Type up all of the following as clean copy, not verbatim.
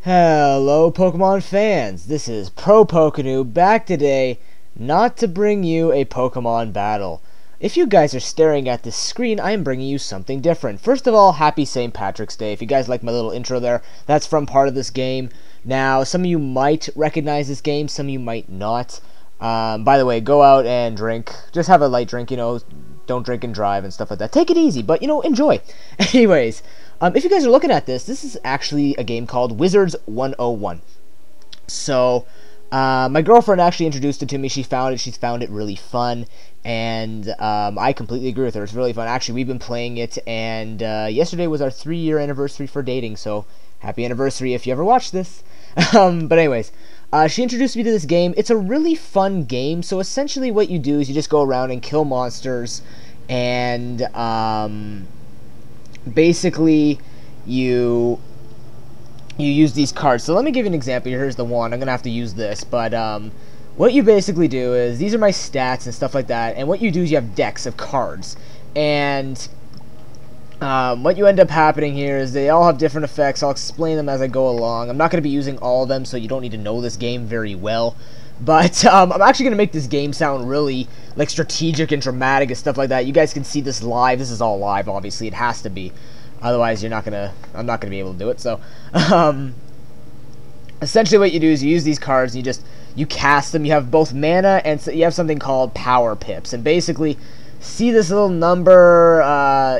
Hello Pokemon fans, this is ProPokeNoob back today, not to bring you a Pokemon battle. If you guys are staring at this screen, I am bringing you something different. First of all, happy St. Patrick's Day. If you guys like my little intro there, that's from part of this game. Now, some of you might recognize this game, some of you might not. By the way, go out and drink. Just have a light drink, don't drink and drive and stuff like that. Take it easy, but, enjoy. Anyways, if you guys are looking at this, this is actually a game called Wizard101. So, my girlfriend actually introduced it to me. She's found it really fun, and I completely agree with her. It's really fun. Actually, we've been playing it, and yesterday was our 3-year anniversary for dating, so happy anniversary if you ever watch this. But anyways, she introduced me to this game. It's a really fun game. So essentially what you do is you just go around and kill monsters, and basically you use these cards. So let me give you an example. Here's the one. I'm gonna have to use this, but what you basically do is, these are my stats and stuff like that, and what you do is you have decks of cards, and what you end up happening here is they all have different effects. I'll explain them as I go along. I'm not going to be using all of them, so you don't need to know this game very well. But I'm actually going to make this game sound really like strategic and dramatic and stuff like that. You guys can see this live. This is all live, obviously. It has to be. Otherwise, I'm not going to be able to do it. So, essentially what you do is you use these cards and you cast them. You have both mana and you have something called power pips. And basically, see this little number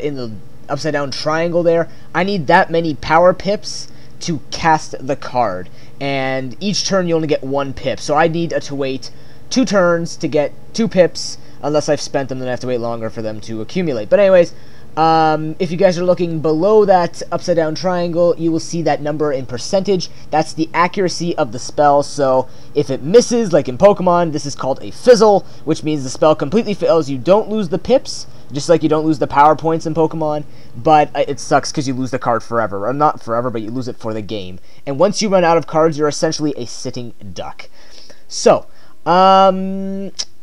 in the upside down triangle there? I need that many power pips to cast the card, and each turn you only get 1 pip, so I need to wait 2 turns to get 2 pips. Unless I've spent them, then I have to wait longer for them to accumulate. But anyways, if you guys are looking below that upside down triangle, you will see that number in percentage. That's the accuracy of the spell. So if it misses, like in Pokemon, this is called a fizzle, which means the spell completely fails. You don't lose the pips, just like you don't lose the power points in Pokemon, but it sucks because you lose the card forever. Or not forever, but you lose it for the game. And once you run out of cards, you're essentially a sitting duck. So,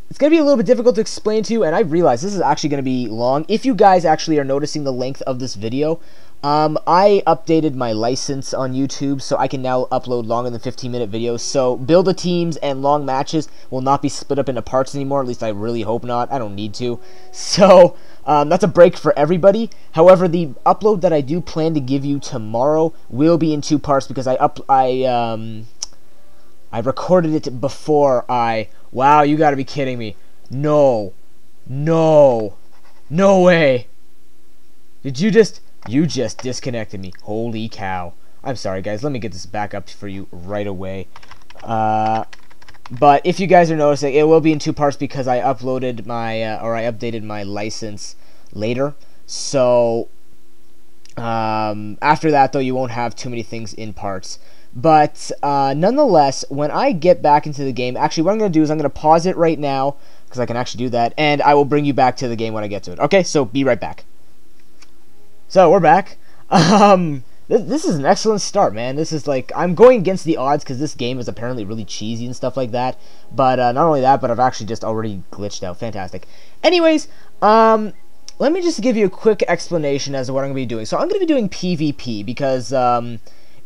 it's going to be a little bit difficult to explain to you, and I realize this is actually going to be long. If you guys actually are noticing the length of this video, I updated my license on YouTube, so I can now upload longer than 15-minute videos. So build-a-teams and long matches will not be split up into parts anymore. At least I really hope not. I don't need to. So that's a break for everybody. However, the upload that I do plan to give you tomorrow will be in 2 parts because I recorded it before I... Wow, you gotta be kidding me. No. No. No way. Did you just... You just disconnected me. Holy cow. I'm sorry, guys. Let me get this back up for you right away. But if you guys are noticing, it will be in 2 parts because I uploaded my... or I updated my license later. So... after that, though, you won't have too many things in parts. But nonetheless, when I get back into the game, actually what I'm going to do is I'm going to pause it right now, because I can actually do that, and I will bring you back to the game when I get to it. Okay, so be right back. So, we're back. This is an excellent start, man. This is like, I'm going against the odds because this game is apparently really cheesy and stuff like that. But not only that, but I've actually just already glitched out. Fantastic. Anyways, let me just give you a quick explanation as to what I'm going to be doing. So, I'm going to be doing PvP because...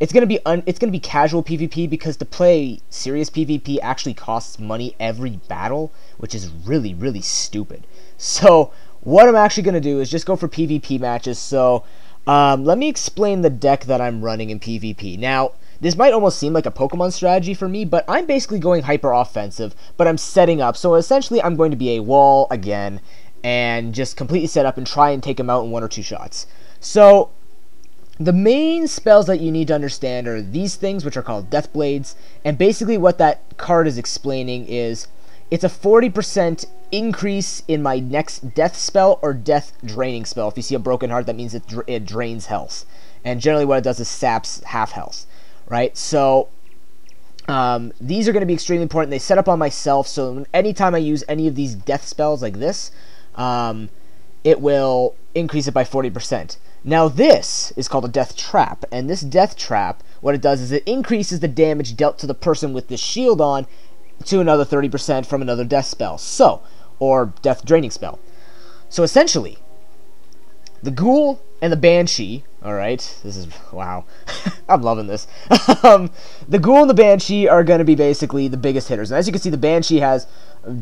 it's gonna be casual PvP because to play serious PvP actually costs money every battle, which is really, really stupid. So what I'm actually gonna do is just go for PvP matches. So let me explain the deck that I'm running in PvP. Now, this might almost seem like a Pokemon strategy for me, but I'm basically going hyper offensive, but I'm setting up. So essentially, I'm going to be a wall again and just completely set up and try and take him out in 1 or 2 shots. So the main spells that you need to understand are these things, which are called Death Blades, and basically what that card is explaining is it's a 40% increase in my next death spell or death draining spell. If you see a broken heart, that means it drains health, and generally what it does is saps half health, right? So these are going to be extremely important. They set up on myself, so anytime I use any of these death spells like this, it will increase it by 40%. Now this is called a death trap, and this death trap, what it does is it increases the damage dealt to the person with the shield on to another 30% from another death spell, or death draining spell. So essentially, The Ghoul and the Banshee, alright, this is, wow, I'm loving this. The Ghoul and the Banshee are going to be basically the biggest hitters. And as you can see, the Banshee has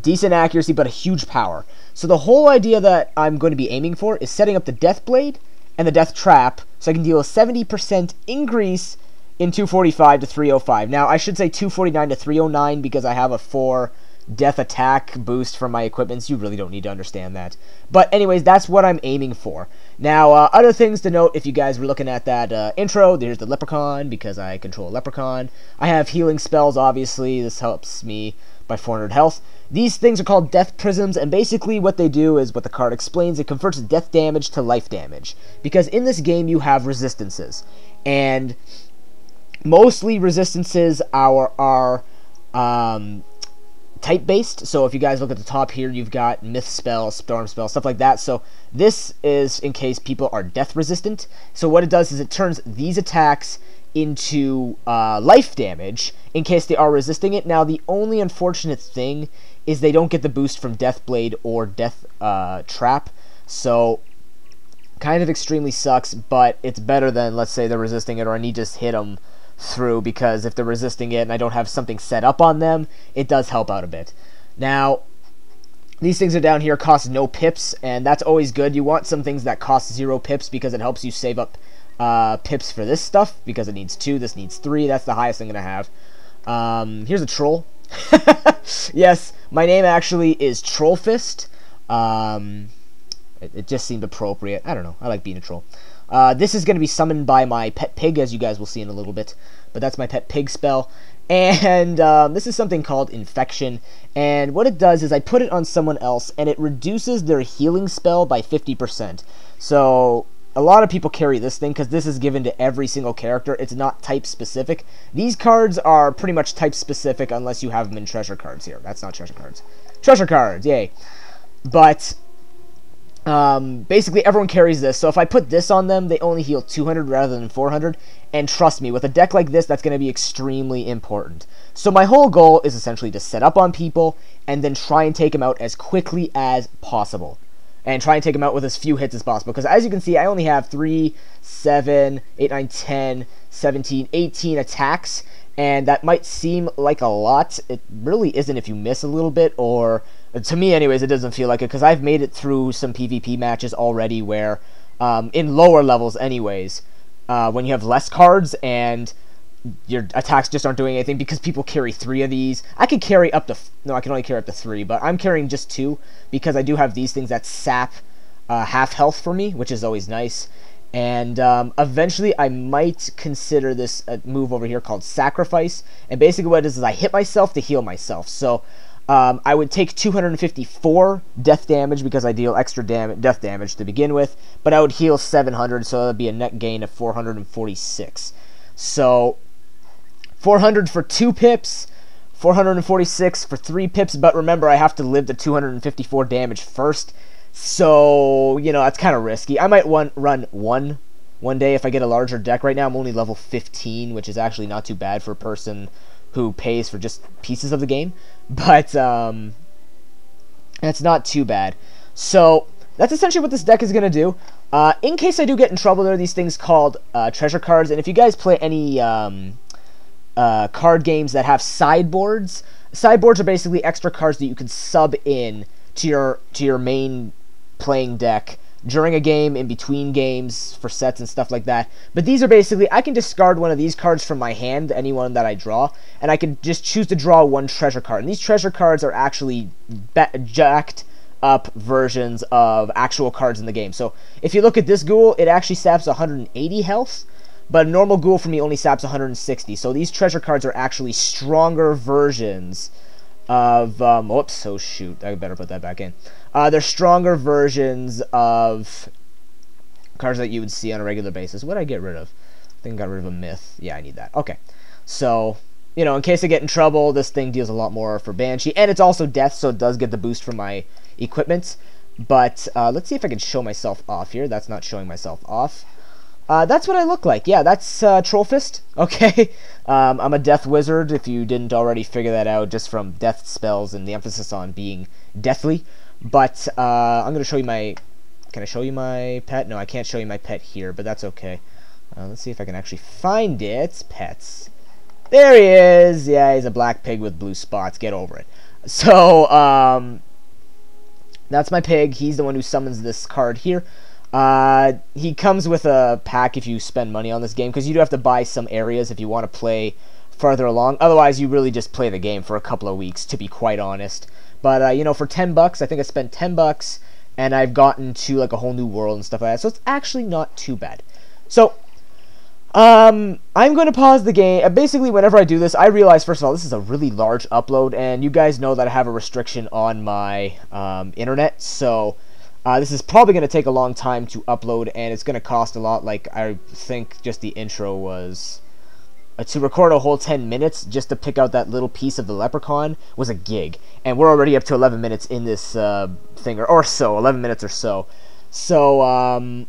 decent accuracy, but a huge power. So the whole idea that I'm going to be aiming for is setting up the Death Blade and the Death Trap, so I can deal a 70% increase in 245 to 305. Now, I should say 249 to 309 because I have a 4 death attack boost from my equipments. You really don't need to understand that. But anyways, that's what I'm aiming for. Now, other things to note, if you guys were looking at that intro, there's the Leprechaun, because I control a Leprechaun. I have healing spells, obviously. This helps me by 400 health. These things are called Death Prisms, and basically what they do is what the card explains. It converts death damage to life damage. Because in this game, you have resistances. And mostly resistances are type-based. So if you guys look at the top here, you've got Myth Spell, Storm Spell, stuff like that. So this is in case people are death resistant. So what it does is it turns these attacks into life damage in case they are resisting it. Now, the only unfortunate thing is they don't get the boost from Death Blade or Death Trap. So kind of extremely sucks, but it's better than, let's say, they're resisting it or I need to just hit them through, because if they're resisting it and I don't have something set up on them, it does help out a bit. Now, these things are down here, cost no pips, and that's always good. You want some things that cost 0 pips because it helps you save up pips for this stuff, because it needs 2, this needs 3, that's the highest I'm going to have. Here's a troll. Yes, my name actually is Trollfist. It just seemed appropriate. I don't know, I like being a troll. This is going to be summoned by my pet pig, as you guys will see in a little bit. But that's my pet pig spell. And this is something called Infection. And what it does is I put it on someone else, and it reduces their healing spell by 50%. So a lot of people carry this thing because this is given to every single character. It's not type specific. These cards are pretty much type specific unless you have them in treasure cards here. That's not treasure cards. Treasure cards, yay. But basically everyone carries this, so if I put this on them, they only heal 200 rather than 400, and trust me, with a deck like this, that's going to be extremely important. So my whole goal is essentially to set up on people, and then try and take them out as quickly as possible. And try and take them out with as few hits as possible, because as you can see, I only have 3, 7, 8, 9, 10, 17, 18 attacks, and that might seem like a lot. It really isn't if you miss a little bit, or to me anyways, it doesn't feel like it, because I've made it through some PvP matches already where, in lower levels anyways, when you have less cards and your attacks just aren't doing anything because people carry 3 of these. I could carry up to, no, I can only carry up to 3, but I'm carrying just 2 because I do have these things that sap half health for me, which is always nice. And eventually I might consider this move over here called Sacrifice, and basically what it is I hit myself to heal myself. So I would take 254 death damage because I deal extra death damage to begin with, but I would heal 700, so that would be a net gain of 446. So 400 for 2 pips, 446 for 3 pips, but remember I have to live to 254 damage first. So, you know, that's kind of risky. I might run one day if I get a larger deck. Right now I'm only level 15, which is actually not too bad for a person who pays for just pieces of the game. But, that's not too bad. So, that's essentially what this deck is going to do. In case I do get in trouble, there are these things called treasure cards. And if you guys play any card games that have sideboards, sideboards are basically extra cards that you can sub in to your main playing deck during a game, in between games, for sets and stuff like that. But these are basically, I can discard one of these cards from my hand, anyone that I draw, and I can just choose to draw one treasure card. And these treasure cards are actually jacked up versions of actual cards in the game. So if you look at this ghoul, it actually saps 180 health, but a normal ghoul for me only saps 160. So these treasure cards are actually stronger versions of, whoops, oh shoot, I better put that back in. They're stronger versions of cards that you would see on a regular basis. What did I get rid of? I think I got rid of a myth. Yeah, I need that. Okay. So, you know, in case I get in trouble, this thing deals a lot more for Banshee. And it's also death, so it does get the boost from my equipment. But, let's see if I can show myself off here. That's not showing myself off. That's what I look like. Yeah, that's Trollfist. Okay. I'm a death wizard, if you didn't already figure that out, just from death spells and the emphasis on being deathly. But I'm going to show you my Can I show you my pet? No, I can't show you my pet here, but that's okay. Let's see if I can actually find it. Pets. There he is. Yeah, he's a black pig with blue spots. Get over it. So, that's my pig. He's the one who summons this card here. He comes with a pack if you spend money on this game, because you do have to buy some areas if you want to play farther along. Otherwise, you really just play the game for a couple of weeks, to be quite honest. But, you know, for 10 bucks, I think I spent 10 bucks, and I've gotten to, like, a whole new world and stuff like that. So it's actually not too bad. So, I'm going to pause the game. Basically, whenever I do this, I realize, first of all, this is a really large upload, and you guys know that I have a restriction on my internet, so this is probably going to take a long time to upload, and it's going to cost a lot. Like, I think just the intro was... to record a whole 10 minutes just to pick out that little piece of the leprechaun was a gig, and we're already up to 11 minutes in this thing, or so, 11 minutes or so. So,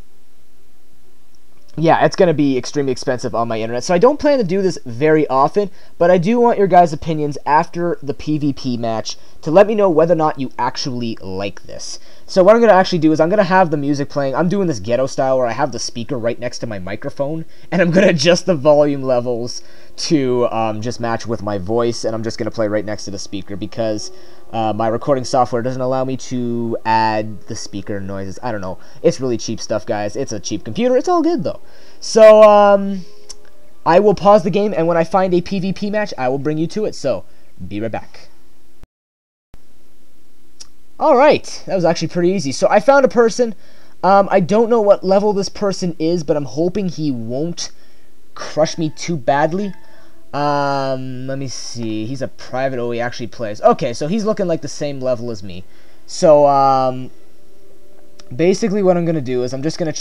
yeah, it's going to be extremely expensive on my internet. So I don't plan to do this very often, but I do want your guys' opinions after the PvP match to let me know whether or not you actually like this. So what I'm going to actually do is I'm going to have the music playing. I'm doing this ghetto style where I have the speaker right next to my microphone, and I'm going to adjust the volume levels to just match with my voice, and I'm just going to play right next to the speaker because my recording software doesn't allow me to add the speaker noises. I don't know. It's really cheap stuff, guys. It's a cheap computer. It's all good, though. So, I will pause the game, and when I find a PvP match, I will bring you to it. So, be right back. Alright, that was actually pretty easy. So, I found a person. I don't know what level this person is, but I'm hoping he won't crush me too badly. Let me see. He's a private. Oh, he actually plays. Okay, so he's looking like the same level as me. So, basically what I'm gonna do is I'm just gonna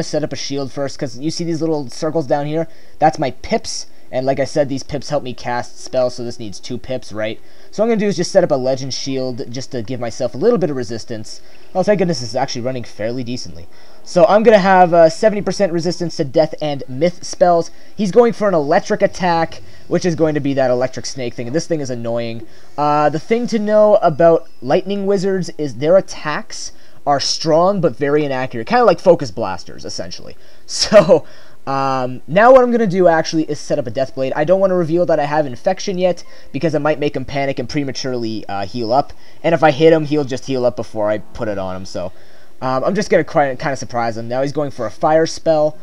set up a shield first, because you see these little circles down here? That's my pips, and like I said, these pips help me cast spells, so this needs 2 pips, right? So what I'm gonna do is just set up a legend shield just to give myself a little bit of resistance. Oh, thank goodness, this is actually running fairly decently. So I'm gonna have 70% resistance to death and myth spells. He's going for an electric attack, which is going to be that electric snake thing, and this thing is annoying. The thing to know about lightning wizards is their attacks are strong but very inaccurate, kind of like focus blasters, essentially. So, now what I'm going to do, actually, is set up a death blade. I don't want to reveal that I have infection yet, because it might make him panic and prematurely heal up, and if I hit him, he'll just heal up before I put it on him, so I'm just going to kind of surprise him. Now he's going for a fire spell.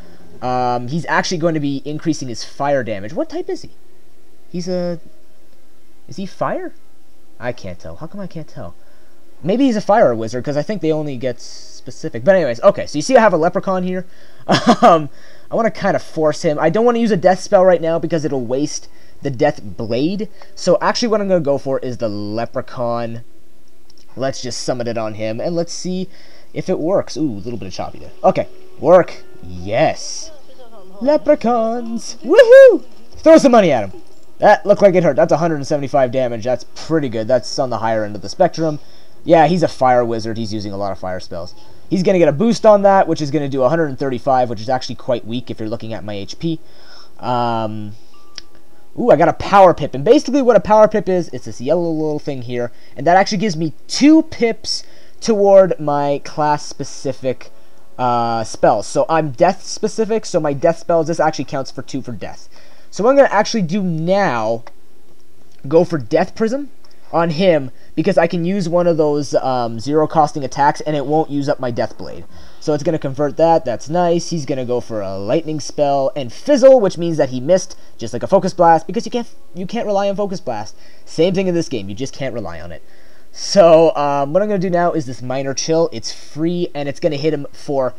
He's actually going to be increasing his fire damage. What type is he? Is he fire? I can't tell. How come I can't tell? Maybe he's a fire wizard, because I think they only get specific. But anyways, okay, so you see I have a leprechaun here. I want to kind of force him. I don't want to use a death spell right now, because it'll waste the death blade. So actually what I'm going to go for is the leprechaun. Let's just summon it on him, and let's see if it works. Ooh, a little bit of choppy there. Okay, work. Yes. Leprechauns. Woohoo! Throw some money at him. That looked like it hurt. That's 175 damage. That's pretty good. That's on the higher end of the spectrum. Yeah, he's a fire wizard. He's using a lot of fire spells. He's going to get a boost on that, which is going to do 135, which is actually quite weak if you're looking at my HP. Ooh, I got a power pip. And basically what a power pip is, it's this yellow little thing here. And that actually gives me 2 pips toward my class-specific spells. So I'm death-specific, so my death spells, this actually counts for 2 for death. So what I'm going to actually do now, go for Death Prism on him, because I can use one of those zero-costing attacks, and it won't use up my Death Blade. So it's going to convert that. That's nice. He's going to go for a Lightning Spell and Fizzle, which means that he missed, just like a Focus Blast, because you can't rely on Focus Blast. Same thing in this game. You just can't rely on it. So what I'm going to do now is this Minor Chill. It's free, and it's going to hit him for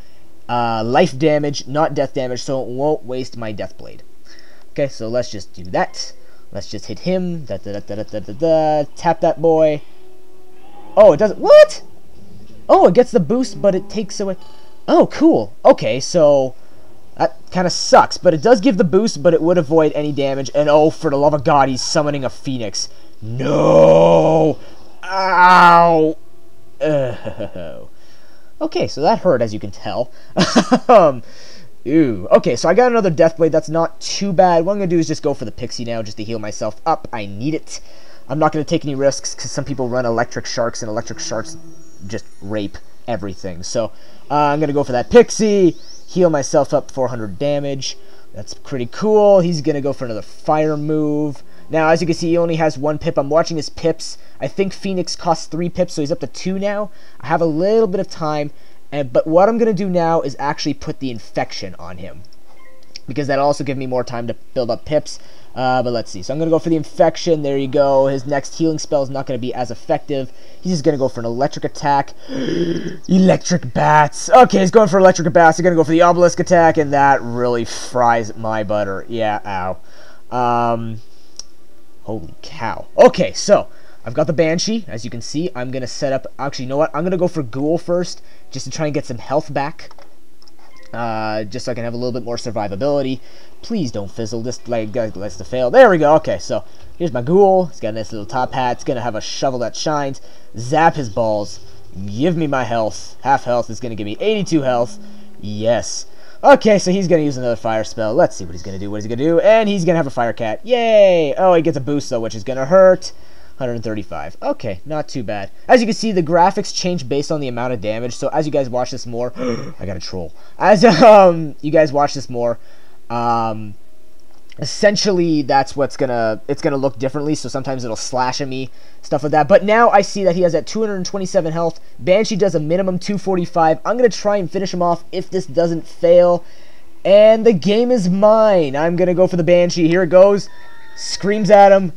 life damage, not death damage, so it won't waste my Death Blade. Okay, so let's just do that. Let's just hit him. Tap that boy. Oh, it doesn't. What? Oh, it gets the boost, but it takes away. Oh, cool. Okay, so that kind of sucks, but it does give the boost, but it would avoid any damage. And oh, for the love of God, he's summoning a phoenix. No. Ow. Okay, so that hurt, as you can tell. Ooh, okay, so I got another Death Blade. That's not too bad. What I'm going to do is just go for the Pixie now, just to heal myself up. I need it. I'm not going to take any risks, because some people run electric sharks, and electric sharks just rape. everything. So I'm going to go for that Pixie, heal myself up 400 damage. That's pretty cool. He's going to go for another fire move. Now, as you can see, he only has 1 pip. I'm watching his pips. I think Phoenix costs 3 pips, so he's up to 2 now. I have a little bit of time, but what I'm going to do now is actually put the infection on him, because that'll also give me more time to build up pips. But let's see. So I'm going to go for the infection. There you go. His next healing spell is not going to be as effective. He's just going to go for an electric attack. Electric bats. Okay, he's going for electric bats. He's going to go for the obelisk attack, and that really fries my butter. Yeah, ow. Holy cow. Okay, so I've got the Banshee. As you can see, I'm going to set up... Actually, you know what? I'm going to go for Ghoul first, just to try and get some health back. Just so I can have a little bit more survivability. Please don't fizzle. This likes to fail. There we go. Okay, so here's my Ghoul. He's got a nice little top hat. It's going to have a shovel that shines. Zap his balls. Give me my health. Half health is going to give me 82 health. Yes. Okay, so he's going to use another fire spell. Let's see what he's going to do. What is he going to do? And he's going to have a fire cat. Yay! Oh, he gets a boost, though, which is going to hurt. 135. Okay, not too bad. As you can see, the graphics change based on the amount of damage. So as you guys watch this more... I got a troll. As you guys watch this more... essentially that's what's it's gonna look differently, so sometimes it'll slash at me, stuff like that. But now I see that he has at 227 health. Banshee does a minimum 245. I'm gonna try and finish him off if this doesn't fail, and the game is mine. I'm gonna go for the Banshee. Here it goes. Screams at him.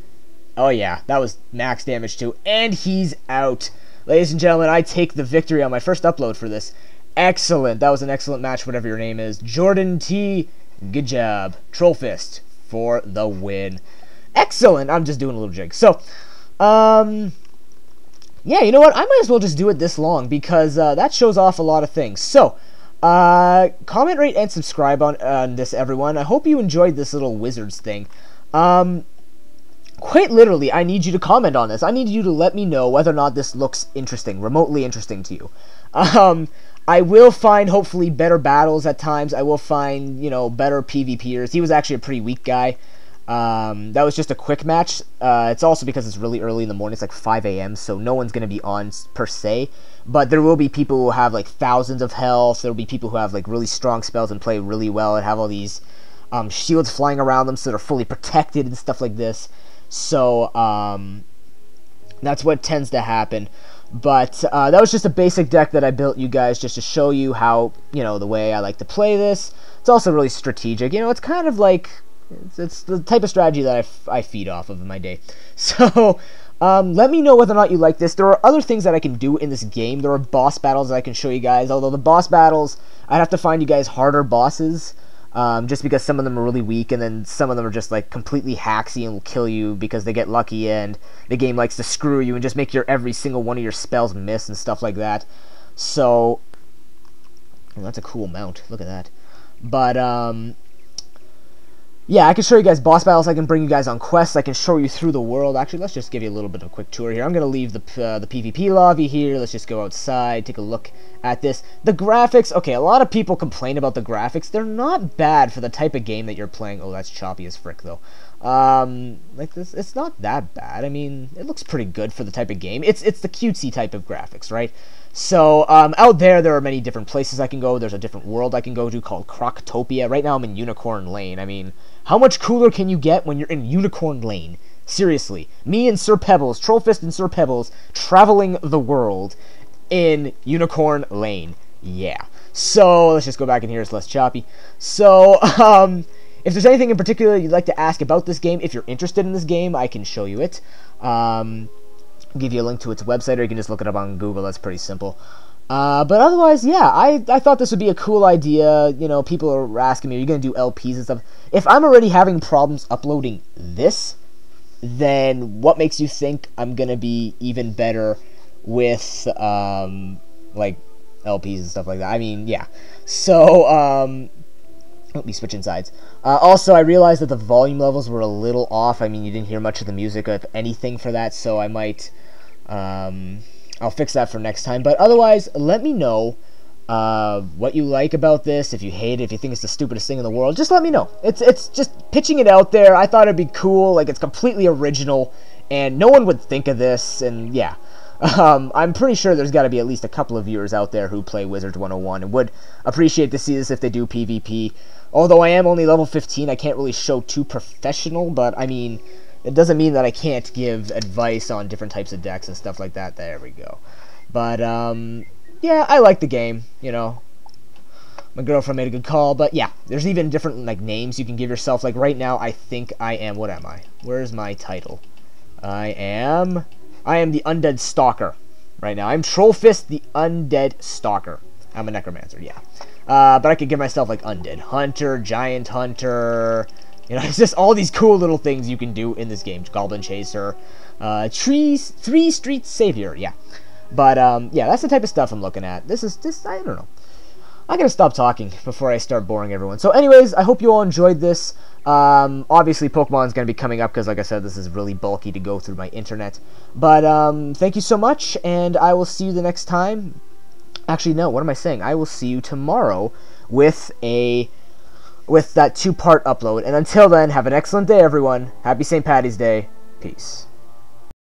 Oh yeah, that was max damage too, and he's out. Ladies and gentlemen, I take the victory on my first upload for this. Excellent. That was an excellent match, whatever your name is. Jordan T, good job. Troll Fist for the win. Excellent. I'm just doing a little jig. So, yeah, you know what? I might as well just do it this long, because that shows off a lot of things. So, comment, rate, and subscribe on this, everyone. I hope you enjoyed this little Wizards thing. Quite literally, I need you to comment on this. I need you to let me know whether or not this looks interesting, remotely interesting to you. I will find, hopefully, better battles at times. I will find, you know, better PvPers. He was actually a pretty weak guy. That was just a quick match. It's also because it's really early in the morning. It's like 5 a.m., so no one's going to be on, per se. But there will be people who have, like, thousands of health. There will be people who have, like, really strong spells and play really well and have all these shields flying around them so they're fully protected and stuff like this. So, that's what tends to happen. But that was just a basic deck that I built, you guys, just to show you how, you know, the way I like to play this. It's also really strategic. You know, it's kind of like, it's the type of strategy that I feed off of in my day. So, let me know whether or not you like this. There are other things that I can do in this game. There are boss battles that I can show you guys. Although the boss battles, I'd have to find you guys harder bosses. Just because some of them are really weak, and then some of them are just like completely hacksy and will kill you because they get lucky, and the game likes to screw you and just make every single one of your spells miss and stuff like that. So, well, that's a cool mount. Look at that. But yeah, I can show you guys boss battles. I can bring you guys on quests. I can show you through the world. Actually, let's just give you a little bit of a quick tour here. I'm gonna leave the PvP lobby here. Let's just go outside, take a look at this. The graphics, okay, a lot of people complain about the graphics. They're not bad for the type of game that you're playing. Oh, that's choppy as frick, though. Like this, it's not that bad. I mean, it looks pretty good for the type of game. It's the cutesy type of graphics, right? So, out there are many different places I can go. There's a different world I can go to called Croctopia. Right now I'm in Unicorn Lane. I mean, how much cooler can you get when you're in Unicorn Lane? Seriously. Me and Sir Pebbles, Trollfist and Sir Pebbles, traveling the world in Unicorn Lane. Yeah. So, let's just go back in here. It's less choppy. So, if there's anything in particular you'd like to ask about this game, if you're interested in this game, I can show you it. Give you a link to its website, or you can just look it up on Google. That's pretty simple. But otherwise, yeah, I thought this would be a cool idea. You know, people are asking me, are you going to do LPs and stuff? If I'm already having problems uploading this, then what makes you think I'm going to be even better with, like, LPs and stuff like that? I mean, yeah. So, let me switching sides. Also, I realized that the volume levels were a little off. I mean, you didn't hear much of the music, if anything, for that, so I might, I'll fix that for next time. But otherwise, let me know what you like about this. If you hate it, if you think it's the stupidest thing in the world, just let me know. It's just pitching it out there. I thought it'd be cool. Like, it's completely original, and no one would think of this, and yeah. I'm pretty sure there's got to be at least a couple of viewers out there who play Wizard101 and would appreciate to see this if they do PvP. Although I am only level 15, I can't really show too professional, but I mean, it doesn't mean that I can't give advice on different types of decks and stuff like that. There we go. But, yeah, I like the game, you know. My girlfriend made a good call, but yeah, there's even different, like, names you can give yourself. Like, right now, I think I am, what am I? Where's my title? I am the Undead Stalker right now. I'm Trollfist the Undead Stalker. I'm a Necromancer, yeah. But I could give myself, like, Undead Hunter, Giant Hunter, you know, it's just all these cool little things you can do in this game. Goblin Chaser, Three Street Savior, yeah. But, yeah, that's the type of stuff I'm looking at. I don't know. I gotta stop talking before I start boring everyone. So anyways, I hope you all enjoyed this. Obviously, Pokemon's gonna be coming up because, like I said, this is really bulky to go through my internet. But, thank you so much, and I will see you the next time. Actually, no, what am I saying? I will see you tomorrow with that 2-part upload. And until then, have an excellent day, everyone. Happy St. Paddy's Day. Peace.